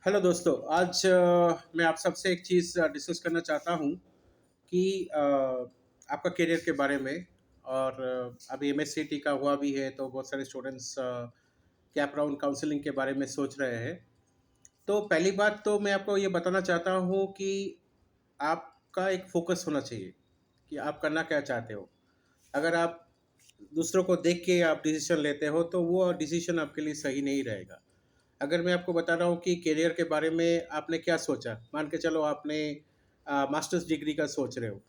Hello दोस्तों। आज मैं आप सबसे एक चीज़ डिस्कस करना चाहता हूँ कि आपका करियर के बारे में। और अभी एमएससीटी का हुआ भी है तो बहुत सारे स्टूडेंट्स कैप राउंड काउंसलिंग के बारे में सोच रहे हैं। तो पहली बात तो मैं आपको ये बताना चाहता हूँ कि आपका एक फोकस होना चाहिए कि आप करना क्या चाहते हो। अगर आप दूसरों को देख के आप डिसीजन लेते हो तो वो डिसीजन आपके लिए सही नहीं रहेगा। अगर मैं आपको बता रहा हूँ कि करियर के बारे में आपने क्या सोचा, मान के चलो आपने मास्टर्स डिग्री का सोच रहे हो,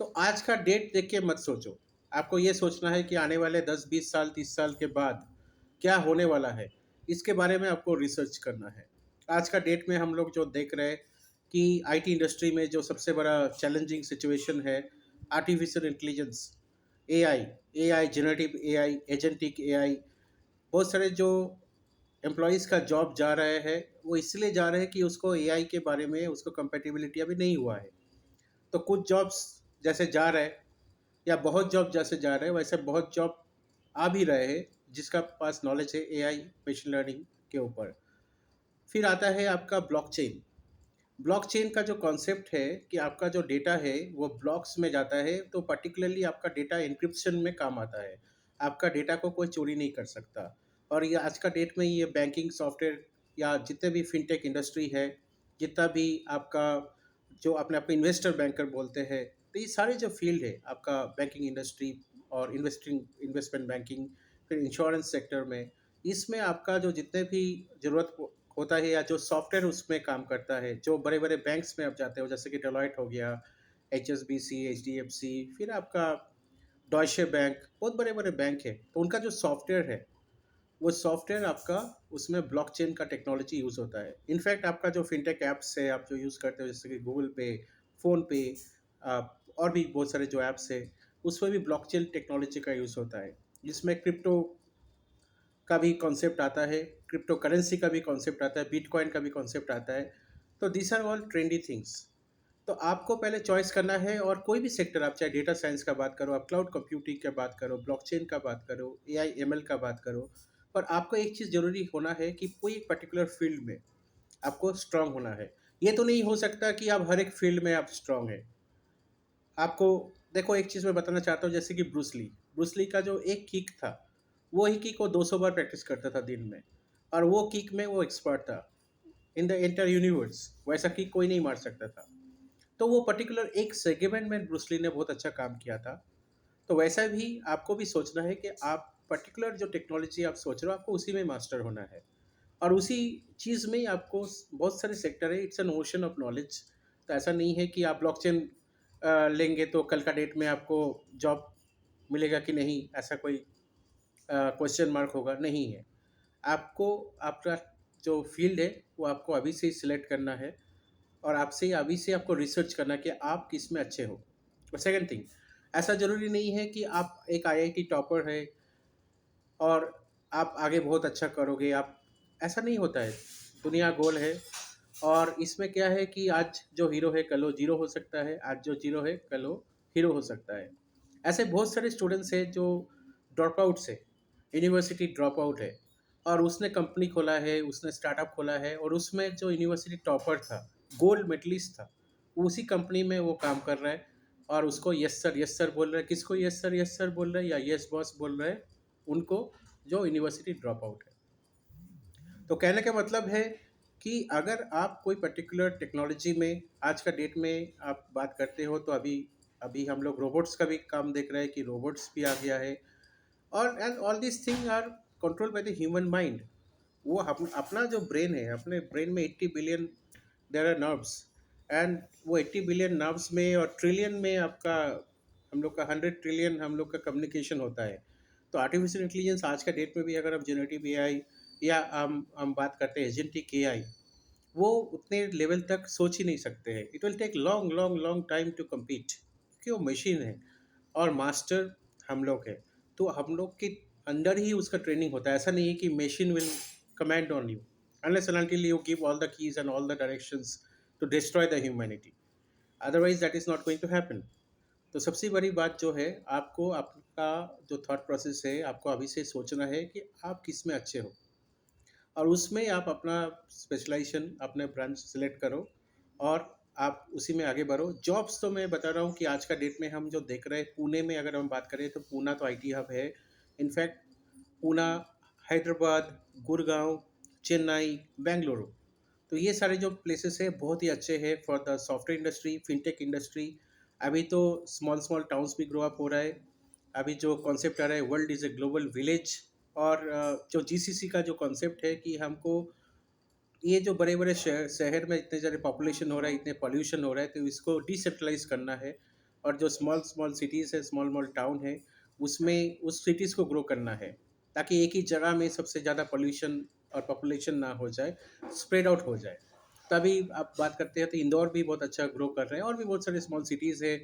तो आज का डेट देख के मत सोचो। आपको ये सोचना है कि आने वाले 10 20 साल 30 साल के बाद क्या होने वाला है, इसके बारे में आपको रिसर्च करना है। आज का डेट में हम लोग जो देख रहे हैं कि आईटी इंडस्ट्री में जो सबसे बड़ा चैलेंजिंग सिचुएशन है, artificial intelligence, AI, generative AI, agentic AI. बहुत सारे जो एम्प्लॉयज़ का जॉब जा रहे हैं, वो इसलिए जा रहे हैं कि उसको एआई के बारे में उसको कंपैटिबिलिटी अभी नहीं हुआ है। तो कुछ जॉब्स जैसे जा रहे हैं, या बहुत जॉब जैसे जा रहे हैं, वैसे बहुत जॉब आ भी रहे हैं जिसका पास नॉलेज है एआई, मशीन लर्निंग के ऊपर। फिर आता है आपका ब्लॉकचेन। ब्लॉकचेन का जो कॉन्सेप्ट है कि आपका जो डेटा है वो ब्लॉक्स में जाता है, तो पर्टिकुलरली आपका डेटा एन्क्रिप्शन में काम आता है। आपका डेटा को कोई चोरी नहीं कर सकता। और ये आज का डेट में ये बैंकिंग सॉफ्टवेयर या जितने भी फिनटेक इंडस्ट्री है, जितना भी आपका जो अपने आप को इन्वेस्टर बैंकर बोलते हैं, तो ये सारे जो फील्ड है आपका बैंकिंग इंडस्ट्री और इन्वेस्टमेंट बैंकिंग, फिर इंश्योरेंस सेक्टर में, इसमें आपका जो जितने भी ज़रूरत होता है या जो सॉफ्टवेयर उसमें काम करता है, जो बड़े बड़े बैंक्स में आप जाते हो जैसे कि डेलॉयट हो गया, एचएसबीसी, एचडीएफसी, फिर आपका डॉयशे बैंक, बहुत बड़े बड़े बैंक है, तो उनका जो सॉफ्टवेयर है वो सॉफ्टवेयर आपका उसमें ब्लॉकचेन का टेक्नोलॉजी यूज़ होता है। इनफैक्ट आपका जो फिनटेक ऐप्स है आप जो यूज़ करते हो जैसे कि गूगल पे, फ़ोन पे, और भी बहुत सारे जो ऐप्स है, उसमें भी ब्लॉकचेन टेक्नोलॉजी का यूज़ होता है, जिसमें क्रिप्टो का भी कॉन्सेप्ट आता है, क्रिप्टो करेंसी का भी कॉन्सेप्ट आता है, बिटकॉइन का भी कॉन्सेप्ट आता है। तो these are all trendy things. तो आपको पहले चॉइस करना है, और कोई भी सेक्टर, आप चाहे डेटा साइंस का बात करो, आप क्लाउड कंप्यूटिंग का बात करो, ब्लॉकचेन का बात करो, एआई एमएल का बात करो, पर आपको एक चीज़ ज़रूरी होना है कि कोई एक पर्टिकुलर फील्ड में आपको स्ट्रांग होना है। ये तो नहीं हो सकता कि आप हर एक फील्ड में आप स्ट्रांग हैं। आपको देखो, एक चीज़ मैं बताना चाहता हूँ, जैसे कि ब्रूस ली का जो एक किक था, वो ही किक वो 200 बार प्रैक्टिस करता था दिन में, और वो किक में वो एक्सपर्ट था। इन द एंटायर यूनिवर्स वैसा किक कोई नहीं मार सकता था। तो वो पर्टिकुलर एक सेगमेंट में ब्रूस ली ने बहुत अच्छा काम किया था। तो वैसा भी आपको भी सोचना है कि आप पर्टिकुलर जो टेक्नोलॉजी आप सोच रहे हो आपको उसी में मास्टर होना है, और उसी चीज़ में ही आपको बहुत सारे सेक्टर है, it's an ocean of knowledge. तो ऐसा नहीं है कि आप ब्लॉकचेन लेंगे तो कल का डेट में आपको जॉब मिलेगा कि नहीं, ऐसा कोई क्वेश्चन मार्क होगा, नहीं है। आपको आपका जो फील्ड है वो आपको अभी से ही सिलेक्ट करना है, और आपसे ही अभी से आपको रिसर्च करना है कि आप किस में अच्छे हो। और सेकंड थिंग, ऐसा ज़रूरी नहीं है कि आप एक आईआईटी टॉपर है और आप आगे बहुत अच्छा करोगे। आप, ऐसा नहीं होता है। दुनिया गोल है, और इसमें क्या है कि आज जो हीरो है कल वो जीरो हो सकता है, आज जो जीरो है कल वो हीरो हो सकता है। ऐसे बहुत सारे स्टूडेंट्स हैं जो ड्रॉप आउट से, यूनिवर्सिटी ड्रॉप आउट है, और उसने कंपनी खोला है, उसने स्टार्टअप खोला है, और उसमें जो यूनिवर्सिटी टॉपर था, गोल्ड मेडलिस्ट था, उसी कंपनी में वो काम कर रहा है, और उसको यस सर बोल रहा है। किसको यस सर बोल रहा है, या यस बॉस बोल रहा है? उनको, जो यूनिवर्सिटी ड्रॉप आउट है। तो कहने का मतलब है कि अगर आप कोई पर्टिकुलर टेक्नोलॉजी में आज का डेट में आप बात करते हो, तो अभी अभी हम लोग रोबोट्स का भी काम देख रहे हैं कि रोबोट्स भी आ गया है, और and all this thing are control by the human mind. वो अपना जो ब्रेन है, अपने ब्रेन में 80 billion there are nerves, and वो 80 बिलियन नर्व्स में और ट्रिलियन में आपका, हम लोग का 100 ट्रिलियन हम लोग का कम्युनिकेशन होता है। तो आर्टिफिशियल इंटेलिजेंस आज का डेट में भी अगर हम जनरेटिव एआई, या हम बात करते हैं एजेंटिक एआई, वो उतने लेवल तक सोच ही नहीं सकते हैं। It will take long long long time to compete, क्योंकि वो मशीन है, और मास्टर हम लोग हैं। तो हम लोग के अंदर ही उसका ट्रेनिंग होता है। ऐसा नहीं है कि machine will command on you, unless and until you give all the keys and all the directions to destroy the humanity. Otherwise that is not going to happen. तो सबसे बड़ी बात जो है, आपको आपका जो थॉट प्रोसेस है आपको अभी से सोचना है कि आप किस में अच्छे हो, और उसमें आप अपना स्पेशलाइजेशन, अपने ब्रांच सेलेक्ट करो और आप उसी में आगे बढ़ो। जॉब्स तो मैं बता रहा हूँ कि आज का डेट में हम जो देख रहे हैं, पुणे में अगर हम बात करें तो पूना तो आईटी हब है। इनफैक्ट पूना, हैदराबाद, गुड़गांव, चेन्नई, बेंगलुरु, तो ये सारे जो प्लेसेस है बहुत ही अच्छे हैं for the software industry, fintech industry. अभी तो स्मॉल स्मॉल टाउन्स भी ग्रो अप हो रहा है। अभी जो कॉन्सेप्ट आ रहा है, world is a global village. और जो जीसीसी का जो कॉन्सेप्ट है कि हमको ये जो बड़े बड़े शहर शहर में इतने ज़्यादा पॉपुलेशन हो रहा है, इतने पॉल्यूशन हो रहा है, तो इसको डिसेंट्रलाइज करना है। और जो स्मॉल स्मॉल सिटीज़ है, स्मॉल स्मॉल टाउन है, उसमें उस सिटीज़ को ग्रो करना है, ताकि एक ही जगह में सबसे ज़्यादा पॉल्यूशन और पॉपुलेशन ना हो जाए, स्प्रेड आउट हो जाए। तभी आप बात करते हैं तो इंदौर भी बहुत अच्छा ग्रो कर रहे हैं, और भी बहुत सारे स्मॉल सिटीज़ है।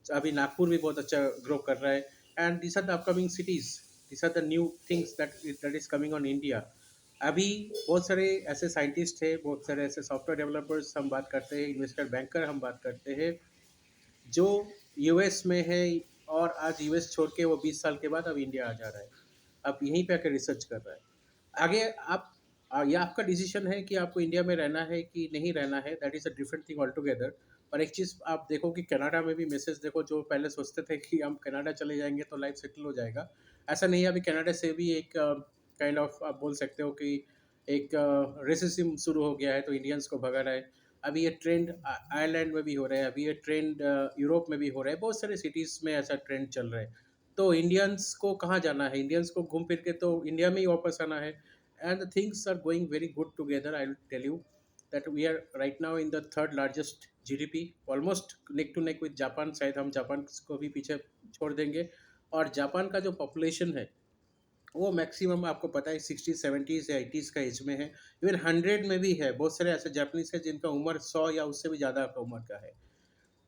अभी नागपुर भी बहुत अच्छा ग्रो कर रहा है। And this are the upcoming cities, this are the new things that is coming on India. अभी बहुत सारे ऐसे साइंटिस्ट हैं, बहुत सारे ऐसे सॉफ्टवेयर डेवलपर्स हम बात करते हैं, इन्वेस्टर बैंकर हम बात करते हैं, जो यूएस में है, और आज यूएस छोड़ के वो 20 साल के बाद अब इंडिया आ जा रहा है, अब यहीं पे आकर रिसर्च कर रहा है। आगे आप ये आपका डिसीजन है कि आपको इंडिया में रहना है कि नहीं रहना है, that is a different thing all together. और एक चीज़ आप देखो कि कनाडा में भी मैसेज देखो, जो पहले सोचते थे कि हम कनाडा चले जाएंगे तो लाइफ सेटल हो जाएगा, ऐसा नहीं है। अभी कनाडा से भी एक काइंड ऑफ आप बोल सकते हो कि एक रेसिज्म शुरू हो गया है, तो इंडियंस को भगा रहा है। अभी ये ट्रेंड आयरलैंड में भी हो रहा है, अभी ये ट्रेंड यूरोप में भी हो रहा है, बहुत सारे सिटीज़ में ऐसा ट्रेंड चल रहा है। तो इंडियंस को कहाँ जाना है? इंडियंस को घूम फिर के तो इंडिया में ही वापस आना है। And the things are going very good together. I'll tell you that we are right now in the third largest GDP, almost neck to neck with Japan. शायद हम जापान को भी पीछे छोड़ देंगे। और जापान का जो पॉपुलेशन है, वो मैक्सिमम आपको पता है 60 70 या 80s का एज में है। इवन 100 में भी है, बहुत सारे ऐसे जापानीज है जिनका उम्र 100 या उससे भी ज़्यादा का उम्र का है।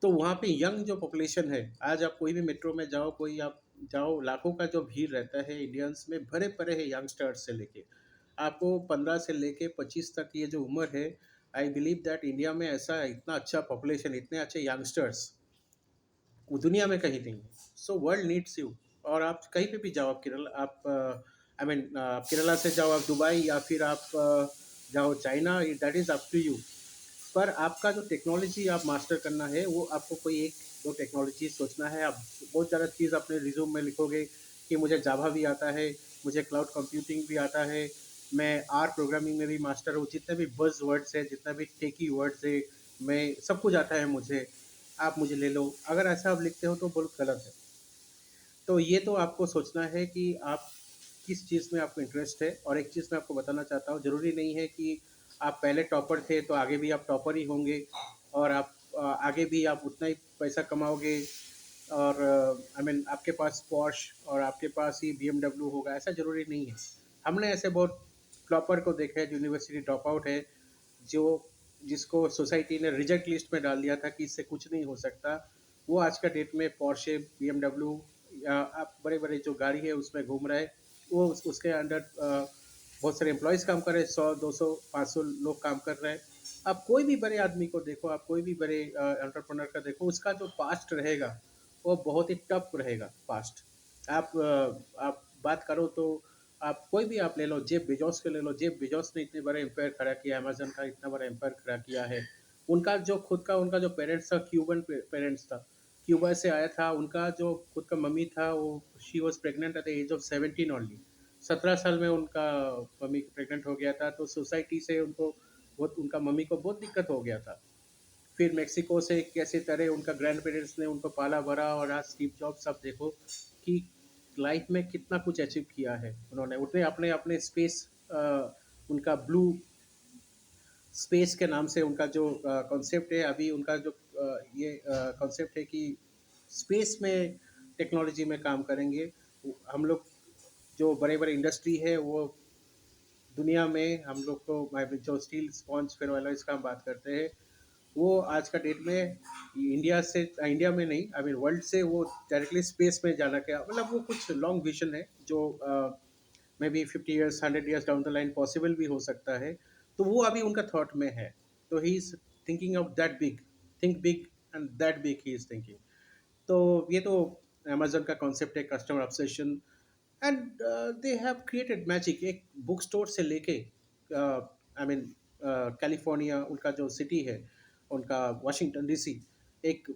तो वहाँ पे यंग जो पॉपुलेशन है, आज आप कोई भी मेट्रो में जाओ, कोई आप जाओ, लाखों का जो भीड़ रहता है इंडियंस में, भरे पड़े हैं यंगस्टर्स से लेके। आपको 15 से लेके 25 तक ये जो उम्र है, आई बिलीव दैट इंडिया में ऐसा इतना अच्छा पॉपुलेशन, इतने अच्छे यंगस्टर्स वो दुनिया में कहीं नहीं है। So world needs you. और आप कहीं पे भी जाओ, आप केरला, आप आई मीन केरला से जाओ आप दुबई, या फिर आप जाओ China, that is up to you. पर आपका जो टेक्नोलॉजी आप मास्टर करना है, वो आपको कोई एक दो टेक्नोलॉजी सोचना है। आप बहुत ज़्यादा चीज़ अपने रिज्यूम में लिखोगे कि मुझे जावा भी आता है, मुझे क्लाउड कंप्यूटिंग भी आता है, मैं आर प्रोग्रामिंग में भी मास्टर हूँ, जितने भी बज़ वर्ड्स है, जितना भी टेकी वर्ड्स है, मैं सब कुछ आता है मुझे, आप मुझे ले लो। अगर ऐसा आप लिखते हो तो बहुत गलत है। तो ये तो आपको सोचना है कि आप किस चीज़ में आपको इंटरेस्ट है। और एक चीज़ मैं आपको बताना चाहता हूँ, ज़रूरी नहीं है कि आप पहले टॉपर थे तो आगे भी आप टॉपर ही होंगे, और आप आगे भी आप उतना ही पैसा कमाओगे, और आई मीन आपके पास पॉर्श और आपके पास ही BMW होगा, ऐसा ज़रूरी नहीं है। हमने ऐसे बहुत टॉपर को देखा है जो यूनिवर्सिटी ड्रॉप आउट है, जो जिसको सोसाइटी ने रिजेक्ट लिस्ट में डाल दिया था कि इससे कुछ नहीं हो सकता, वो आज का डेट में पोर्शे, BMW या आप बड़े बड़े जो गाड़ी है उसमें घूम रहा है। वो उसके अंडर बहुत सारे एम्प्लॉयज़ काम कर रहे हैं, 100 200 500 लोग काम कर रहे हैं। आप कोई भी बड़े आदमी को देखो, आप कोई भी बड़े एंटरप्रेन्योर का देखो, उसका जो पास्ट रहेगा वो बहुत ही टफ रहेगा पास्ट। आप बात करो तो आप कोई भी आप ले लो, जेफ बेजोस को ले लो। जेफ बेजोस ने इतने बड़े एम्पायर खड़ा किया, अमेज़न का इतना बड़ा एम्पायर खड़ा किया है। उनका जो खुद का उनका जो पेरेंट्स था, क्यूबन पेरेंट्स था, क्यूबा से आया था। उनका जो खुद का मम्मी था, वो she was pregnant at the age of 17 only. 17 साल में उनका मम्मी प्रेग्नेंट हो गया था, तो सोसाइटी से उनको बहुत, उनका मम्मी को बहुत दिक्कत हो गया था। फिर मेक्सिको से कैसे तरह उनका ग्रैंड पेरेंट्स ने उनको पाला भरा, और आज स्टीव जॉब्स आप देखो कि लाइफ में कितना कुछ अचीव किया है उन्होंने। उतने अपने अपने स्पेस, उनका ब्लू स्पेस के नाम से उनका जो कॉन्सेप्ट है, अभी उनका जो ये कॉन्सेप्ट है कि स्पेस में टेक्नोलॉजी में काम करेंगे। हम लोग जो बड़े बड़े इंडस्ट्री है वो दुनिया में, हम लोग को जो स्टील स्पॉन्ज फिर वाला इसका हम बात करते हैं, वो आज का डेट में इंडिया से, इंडिया में नहीं, आई मीन वर्ल्ड से वो डायरेक्टली स्पेस में जाना, क्या मतलब वो कुछ लॉन्ग विजन है जो may be 50 years 100 years down the line possible भी हो सकता है। तो वो अभी उनका थॉट में है। तो he is thinking of that big, think big and that big he is thinking. तो ये तो अमेजन का कॉन्सेप्ट है, customer obsession. And they have created magic. एक बुक स्टोर से लेके आई मीन कैलिफोर्निया उनका जो सिटी है, उनका वाशिंगटन डीसी, एक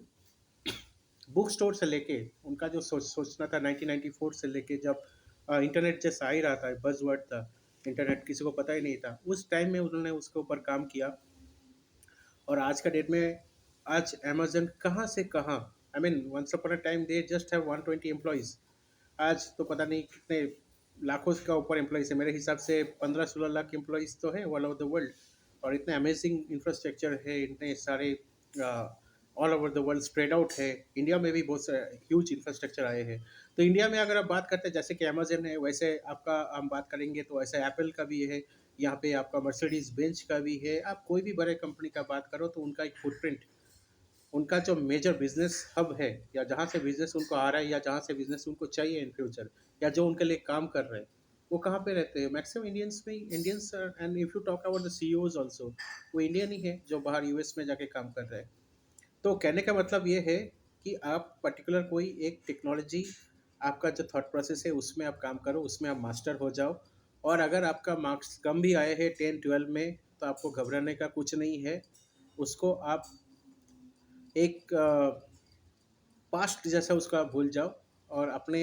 बुक स्टोर से लेके उनका जो सोचना था 1994 से लेके, जब इंटरनेट जैसा आ ही रहा था, बज़वर्ड था, इंटरनेट किसी को पता ही नहीं था, उस टाइम में उन्होंने उसके ऊपर काम किया। और आज का डेट में आज अमेज़न कहाँ से कहाँ, I mean once upon a time they just have 120 employees. आज तो पता नहीं कितने लाखों का ऊपर एम्प्लॉइज़ है, मेरे हिसाब से 15-16 लाख एम्प्लॉइज़ तो है ऑल ओवर द वर्ल्ड। और इतने अमेजिंग इंफ्रास्ट्रक्चर है, इतने सारे all over the world spread out है। इंडिया में भी बहुत सारे ह्यूज इंफ्रास्ट्रक्चर आए हैं। तो इंडिया में अगर आप बात करते हैं जैसे कि अमेजन है, वैसे आपका हम बात करेंगे तो ऐसे एप्पल का भी है, यहाँ पे आपका मर्सिडीज बेंच का भी है। आप कोई भी बड़े कंपनी का बात करो तो उनका एक फुटप्रिंट, उनका जो मेजर बिजनेस हब है, या जहाँ से बिजनेस उनको आ रहा है, या जहाँ से बिजनेस उनको चाहिए इन फ्यूचर, या जो उनके लिए काम कर रहे हैं, वो कहाँ पे रहते हैं? मैक्सिमम इंडियंस में, Indians. And if you talk about the CEOs also, वो इंडियन ही है जो बाहर यूएस में जाके काम कर रहे हैं। तो कहने का मतलब ये है कि आप पर्टिकुलर कोई एक टेक्नोलॉजी, आपका जो थॉट प्रोसेस है उसमें आप काम करो, उसमें आप मास्टर हो जाओ। और अगर आपका मार्क्स कम भी आए हैं 10-12 में, तो आपको घबराने का कुछ नहीं है। उसको आप एक पास्ट जैसा उसको आप भूल जाओ, और अपने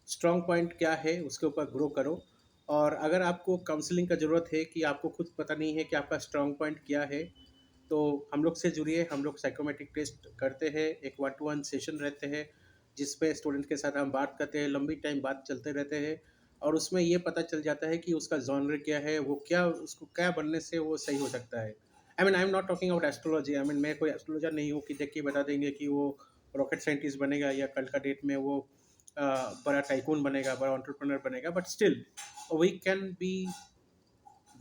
स्ट्रॉन्ग पॉइंट क्या है उसके ऊपर ग्रो करो। और अगर आपको काउंसलिंग का ज़रूरत है कि आपको खुद पता नहीं है कि आपका स्ट्रॉन्ग पॉइंट क्या है, तो हम लोग से जुड़िए। हम लोग साइकोमेट्रिक टेस्ट करते हैं, एक 1-to-1 सेशन रहते हैं, जिस पे स्टूडेंट के साथ हम बात करते हैं, लंबी टाइम बात चलते रहते हैं। और उसमें ये पता चल जाता है कि उसका जॉनर क्या है, वो क्या, उसको क्या बनने से वो सही हो सकता है। I am not talking about astrology. मैं कोई एस्ट्रोलॉजर नहीं हूँ कि देख के बता देंगे कि वो रॉकेट साइंटिस्ट बनेगा, या कल का डेट में वो बड़ा टाइकून बनेगा, बड़ा एंटरप्रेन्योर बनेगा। But still we can be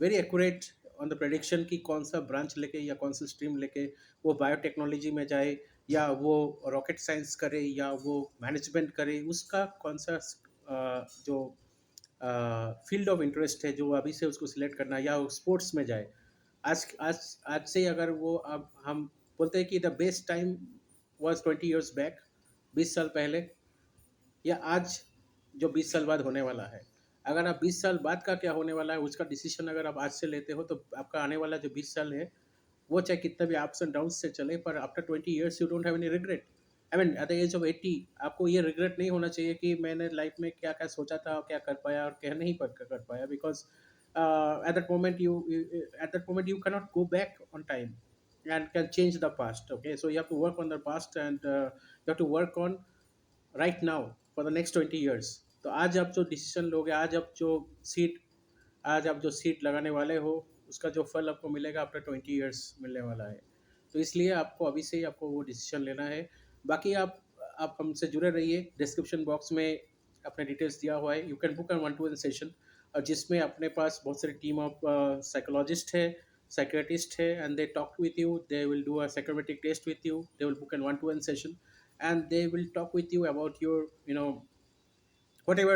very accurate on the prediction कि कौन सा ब्रांच लेके या कौन सा स्ट्रीम लेके वो बायोटेक्नोलॉजी में जाए, या वो रॉकेट साइंस करे, या वो मैनेजमेंट करे, उसका कौन सा जो फील्ड ऑफ इंटरेस्ट है जो अभी से उसको सिलेक्ट करना है, या वो स्पोर्ट्स में जाए। आज आज आज से अगर वो, अब हम बोलते हैं कि the best time was 20 years back, 20 साल पहले, या आज जो 20 साल बाद होने वाला है। अगर आप 20 साल बाद का क्या होने वाला है उसका डिसीजन अगर आप आज से लेते हो, तो आपका आने वाला जो 20 साल है, वो चाहे कितना भी अप्स एंड डाउन्स से चले, पर after 20 years you don't have any regret. At the age of 80 आपको ये रिग्रेट नहीं होना चाहिए कि मैंने लाइफ में क्या क्या सोचा था, और क्या कर पाया और क्या नहीं कर पाया। Because at that moment you cannot go back on time and can change the past. Okay, so you have to work on the past, and you have to work on right now for the next 20 years। तो आज आप जो decision लोगे, seat आज आप जो seat लगाने वाले हो, उसका जो फल आपको मिलेगा आफ्टर 20 years मिलने वाला है। तो इसलिए आपको अभी से ही आपको वो डिसीजन लेना है। बाकी आप हमसे जुड़े रहिए। डिस्क्रिप्शन बॉक्स में अपने डिटेल्स दिया हुआ है, you can book an 1-to-1 session, और जिसमें अपने पास बहुत सारी टीम ऑफ साइकोलॉजिस्ट है, साइकेट्रिस्ट है, and they talk with you, they will do a psychometric test with you, they will book an 1-to-1 session, and they will talk with you about your, whatever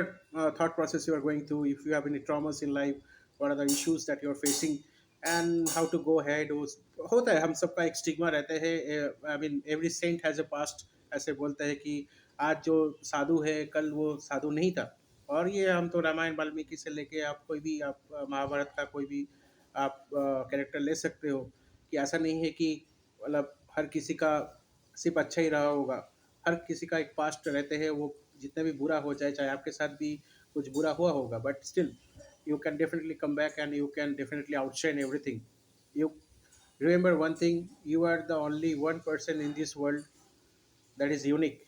thought process you are going through. If you have any traumas in life, what are the issues that you are facing, and how to go ahead। होता है, हम सबका एक stigma रहता है। Every saint has a past. ऐसे बोलते हैं कि आज जो साधु है कल वो साधु नहीं था। और ये हम तो रामायण वाल्मीकि से लेके आप कोई भी, आप महाभारत का कोई भी आप कैरेक्टर ले सकते हो, कि ऐसा नहीं है कि मतलब हर किसी का सिर्फ अच्छा ही रहा होगा। हर किसी का एक पास्ट रहते हैं, वो जितना भी बुरा हो जाए, चाहे आपके साथ भी कुछ बुरा हुआ होगा, but still you can definitely come back, and you can definitely outshine everything। You remember one thing: you are the only one person in this world that is unique,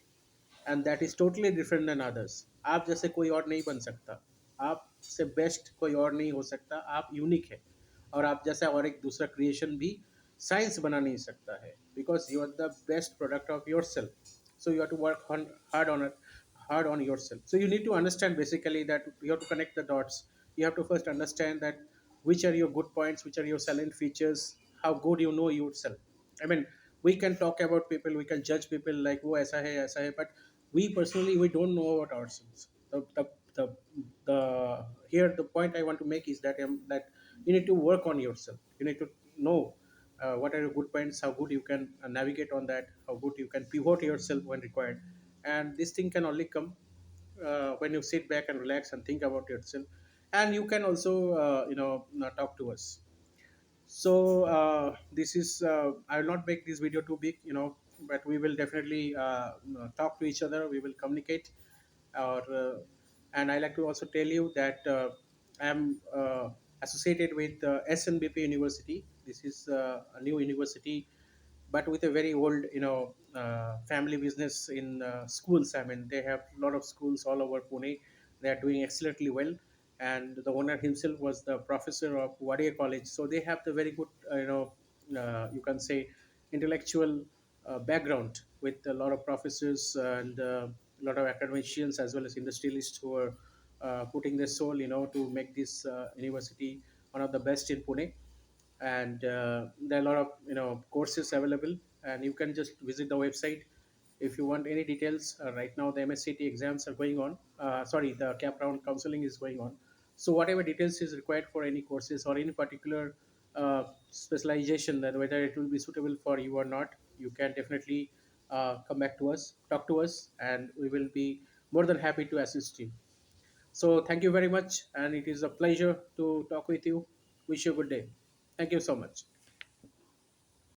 and that is totally different than others। आप जैसे कोई और नहीं बन सकता, आपसे best कोई और नहीं हो सकता। आप यूनिक है, और आप जैसा और एक दूसरा क्रिएशन भी साइंस बना नहीं सकता है, because you are the best product of your self. So you have to work hard on it, hard on yourself। So you need to understand basically that you have to connect the dots। You have to first understand that which are your good points, which are your silent features, how good you know yourself। We can talk about people, we can judge people like वो ऐसा है, but we personally we don't know about ourselves। The, the Here the point I want to make is that you need to work on yourself। You need to know what are your good points, how good you can navigate on that, how good you can pivot yourself when required. And this thing can only come when you sit back and relax and think about yourself, and you can also talk to us. So this is I will not make this video too big, but we will definitely talk to each other. We will communicate, or and I like to also tell you that I am associated with SNBP University. This is a new university, but with a very old, family business in schools. I mean, they have a lot of schools all over Pune. They are doing excellently well, and the owner himself was the professor of Wadia College. So they have the very good, you can say, intellectual background with a lot of professors and a lot of academicians as well as industrialists who are putting their soul, to make this university one of the best in Pune. And there are a lot of courses available, and you can just visit the website if you want any details. Right now the MSCT exams are going on, sorry, the cap round counseling is going on. So whatever details is required for any courses or any particular specialization, that whether it will be suitable for you or not, you can definitely come back to us, talk to us, and we will be more than happy to assist you. So thank you very much, and it is a pleasure to talk with you. Wish you a good day. Thank you so much.